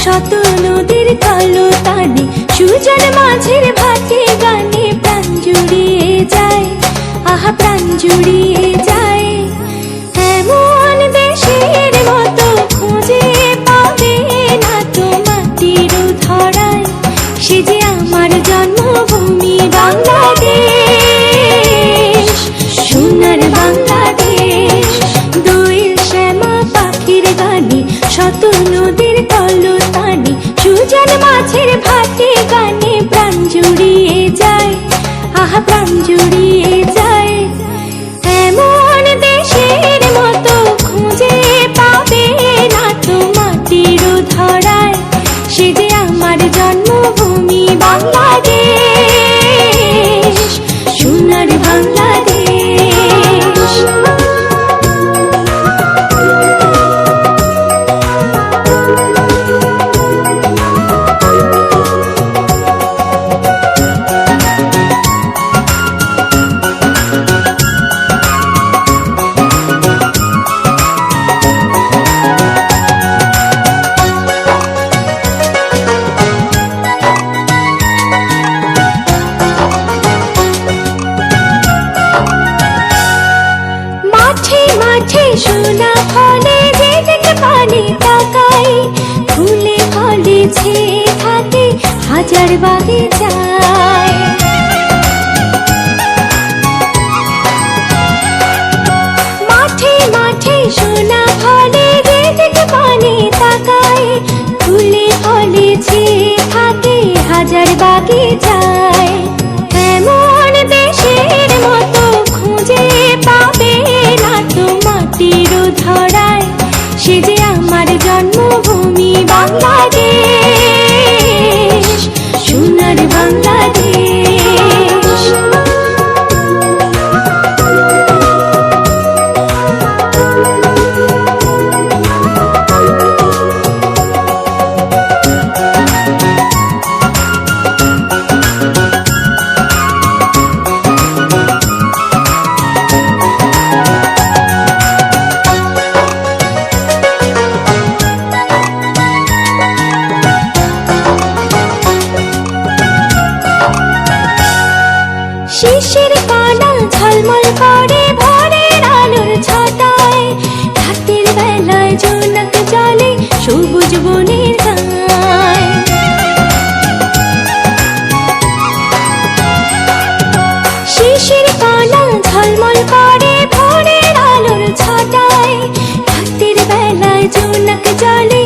শত নদীর কলতানে সুজন মাঝের ভাটি গানে প্রাণ জুড়িয়ে যায়, আহা প্রাণ জুড়িয়ে যায়। এমন দেশের মতো খুঁজে পাবে না তো মাটির ধরায়, সে যে আমার জন্মভূমি বাংলাদেশ, সোনার বাংলাদেশ। দোয়েল শ্যামা পাখির গানে শত নদীর কলতানে সুজন মাছের ভাটি গানে প্রাণ জুড়িয়ে যায়, আহা প্রাণ জুড়িয়ে যায়। এমন দেশের মতো খুঁজে পাবে না তো মাটির ধরায়, সে যে আমার জন্মভূমি বাংলাদেশ, সোনার বাংলাদেশ। মাঠে সোনা ফলে যেদিকে পানি তাকাই, ফুলে ফলে ছেয়ে থাকে হাজার বাগিচায়। মাঠে মাঠে সোনা ফলে যেদিকে পানি তাকাই, ফুলে ফলে ছেয়ে থাকে হাজার বাগিচায়। এমন দেশের মতো খুঁজে পাবে না তো মাটির ধরায়, সে যে আমার জন্মভূমি বাংলাদেশ, সোনার বাংলাদেশ। শিশির কণা ঝলমল করে ভোরের আলোর ছটায়, রাতের বেলায় জোনাক জলে সবুজ বনের গায়। শিশির কণা ঝলমল করে ভোরের আলোর ছটায়, রাতের বেলায় জোনাক জলে